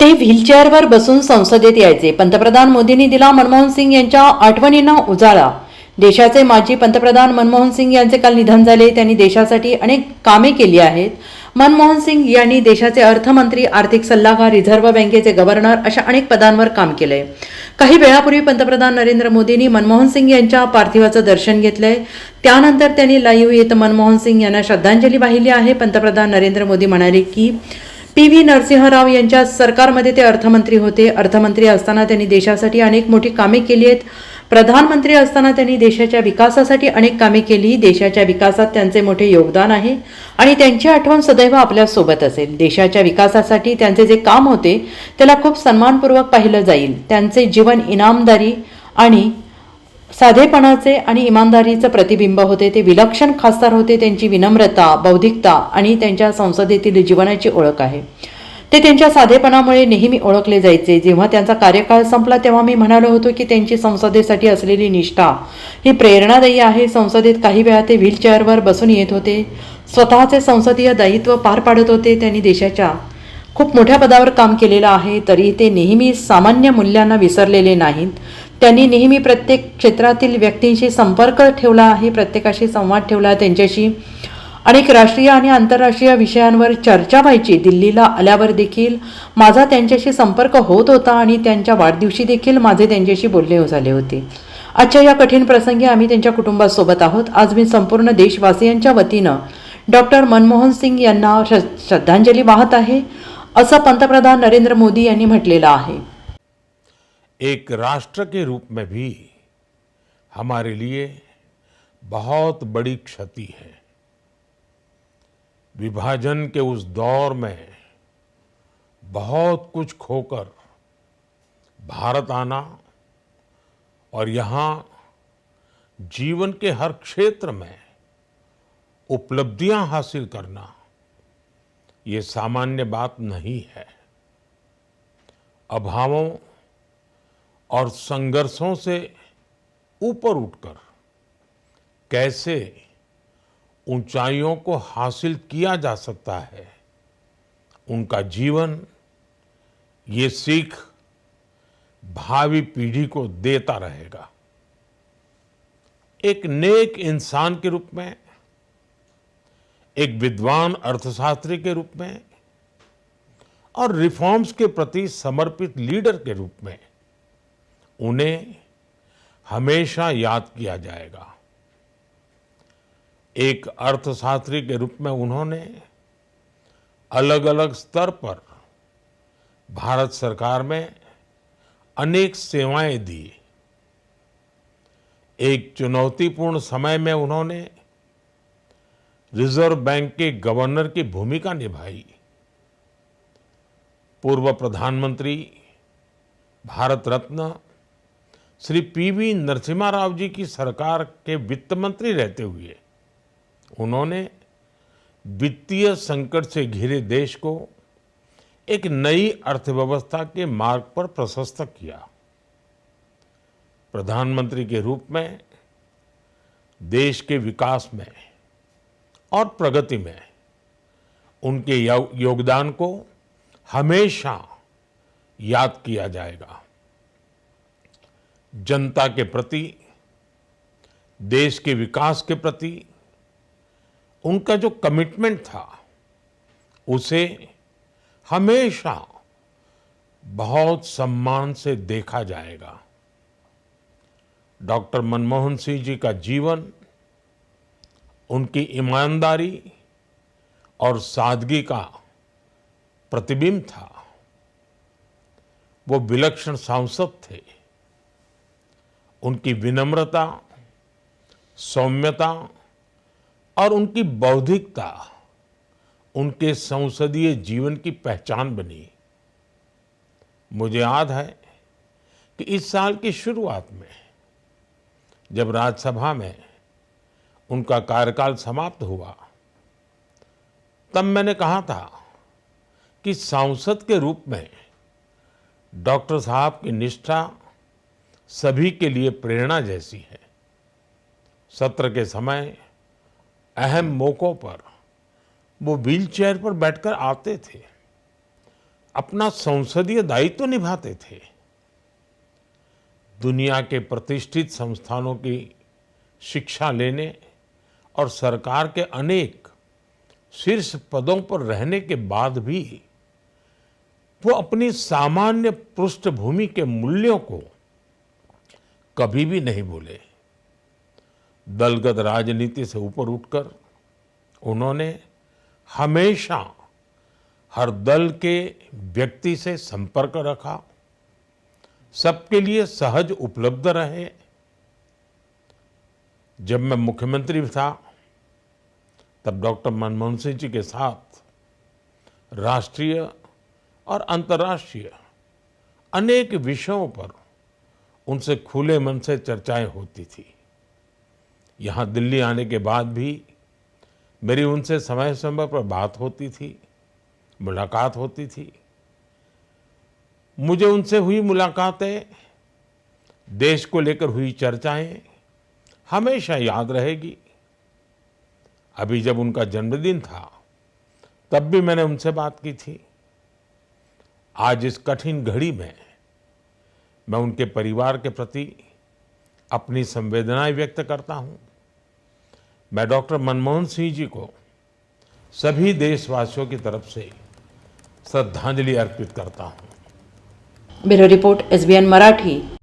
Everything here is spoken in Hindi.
ते व्हीलचेअरवर बसून संसदेत यायचे. पंतप्रधान मोदींनी दिला मनमोहन सिंग यांच्या आठवणींना उजाळा. देशाचे माजी पंतप्रधान मनमोहन सिंग यांचे काल निधन झाले. त्यांनी देशासाठी अनेक कामे केली आहेत. मनमोहन सिंग यांनी देशाचे अर्थमंत्री, आर्थिक सल्लागार, रिझर्व्ह बँकेचे गव्हर्नर अशा अनेक पदांवर काम केलंय. काही वेळापूर्वी पंतप्रधान नरेंद्र मोदींनी मनमोहन सिंग यांच्या पार्थिवाचं दर्शन घेतलंय. त्यानंतर त्यांनी लाईव्ह येत मनमोहन सिंग यांना श्रद्धांजली वाहिली आहे. पंतप्रधान नरेंद्र मोदी म्हणाले की पी.व्ही. नरसिंह राव यांच्या सरकारमध्ये ते अर्थमंत्री होते. अर्थमंत्री असताना त्यांनी देशासाठी अनेक मोठी कामे केली आहेत. प्रधानमंत्री असताना त्यांनी देशाच्या विकासासाठी अनेक कामे केली. देशाच्या विकासात त्यांचे मोठे योगदान आहे आणि त्यांची आठवण सदैव आपल्या सोबत असेल. देशाच्या विकासासाठी त्यांचे जे काम होते त्याला खूप सन्मानपूर्वक पाहिलं जाईल. त्यांचे जीवन इनामदारी आणि साधेपणाचे आणि इमानदारीचं प्रतिबिंब होते. ते विलक्षण खासदार होते. त्यांची विनम्रता, बौद्धिकता आणि त्यांच्या संसदेतील जीवनाची ओळख आहे. ते त्यांच्या साधेपणामुळे नेहमी ओळखले जायचे. जेव्हा त्यांचा कार्यकाळ संपला तेव्हा मी म्हणालो होतो की त्यांची संसदेसाठी असलेली निष्ठा ही प्रेरणादायी आहे. संसदेत काही वेळा ते व्हीलचेअरवर बसून येत होते. स्वतःचे संसदीय दायित्व पार पाडत होते. त्यांनी देशाच्या खूप मोठ्या पदावर काम केलेलं आहे. तरी ते नेहमी सामान्य मूल्यांना विसरलेले नाहीत. त्यांनी नेहमी प्रत्येक क्षेत्रातील व्यक्तींशी संपर्क ठेवला आहे. प्रत्येकाशी संवाद ठेवला. त्यांच्याशी अनेक राष्ट्रीय आणि आंतरराष्ट्रीय विषयांवर चर्चा व्हायची. दिल्लीला आल्यावर देखील माझा त्यांच्याशी संपर्क होत होता आणि त्यांच्या वाढदिवशी देखील माझे त्यांच्याशी बोलणे झाले होते. आजच्या या कठीण प्रसंगी आम्ही त्यांच्या कुटुंबासोबत आहोत. आज मी संपूर्ण देशवासियांच्या वतीनं डॉक्टर मनमोहन सिंग यांना श्रद्धांजली वाहत आहे, असं पंतप्रधान नरेंद्र मोदी यांनी म्हटलेलं आहे. एक राष्ट्र के रूप में भी हमारे लिए बहुत बड़ी क्षति है। विभाजन के उस दौर में बहुत कुछ खोकर भारत आना और यहाँ जीवन के हर क्षेत्र में उपलब्धियां हासिल करना ये सामान्य बात नहीं है। अभावों और संघर्षों से ऊपर उठकर कैसे ऊंचाइयों को हासिल किया जा सकता है, उनका जीवन ये सीख भावी पीढ़ी को देता रहेगा। एक नेक इंसान के रूप में, एक विद्वान अर्थशास्त्री के रूप में और रिफॉर्म्स के प्रति समर्पित लीडर के रूप में उन्हें हमेशा याद किया जाएगा। एक अर्थशास्त्री के रूप में उन्होंने अलग अलग स्तर पर भारत सरकार में अनेक सेवाएं दी। एक चुनौतीपूर्ण समय में उन्होंने रिजर्व बैंक के गवर्नर की भूमिका निभाई। पूर्व प्रधानमंत्री, भारत रत्न श्री पी.वी. नरसिम्हा राव जी की सरकार के वित्त मंत्री रहते हुए उन्होंने वित्तीय संकट से घिरे देश को एक नई अर्थव्यवस्था के मार्ग पर प्रशस्त किया। प्रधानमंत्री के रूप में देश के विकास में और प्रगति में उनके योगदान को हमेशा याद किया जाएगा। जनता के प्रति, देश के विकास के प्रति उनका जो कमिटमेंट था उसे हमेशा बहुत सम्मान से देखा जाएगा। डॉक्टर मनमोहन सिंह जी का जीवन उनकी ईमानदारी और सादगी का प्रतिबिंब था। वो विलक्षण सांसद थे। उनकी विनम्रता, सौम्यता और उनकी बौद्धिकता उनके संसदीय जीवन की पहचान बनी। मुझे याद है कि इस साल की शुरुआत में जब राज्यसभा में उनका कार्यकाल समाप्त हुआ, तब मैंने कहा था कि सांसद के रूप में डॉक्टर साहब की निष्ठा सभी के लिए प्रेरणा जैसी है। सत्र के समय अहम मौकों पर वो व्हीलचेयर पर बैठकर आते थे। अपना संसदीय दायित्व निभाते थे। दुनिया के प्रतिष्ठित संस्थानों की शिक्षा लेने और सरकार के अनेक शीर्ष पदों पर रहने के बाद भी वो अपनी सामान्य पृष्ठभूमि के मूल्यों को कभी भी नहीं भूले। दलगत राजनीति से ऊपर उठकर उन्होंने हमेशा हर दल के व्यक्ति से संपर्क रखा, सबके लिए सहज उपलब्ध रहे। जब मैं मुख्यमंत्री था तब डॉक्टर मनमोहन सिंह जी के साथ राष्ट्रीय और अंतर्राष्ट्रीय अनेक विषयों पर उनसे खुले मन से चर्चाएं होती थी। यहाँ दिल्ली आने के बाद भी मेरी उनसे समय समय पर बात होती थी, मुलाकात होती थी। मुझे उनसे हुई मुलाकातें, देश को लेकर हुई चर्चाएं हमेशा याद रहेगी। अभी जब उनका जन्मदिन था तब भी मैंने उनसे बात की थी। आज इस कठिन घड़ी में मैं उनके परिवार के प्रति अपनी संवेदनाएं व्यक्त करता हूं। मैं डॉक्टर मनमोहन सिंह जी को सभी देशवासियों की तरफ से श्रद्धांजलि अर्पित करता हूं। Bureau report SBN Marathi.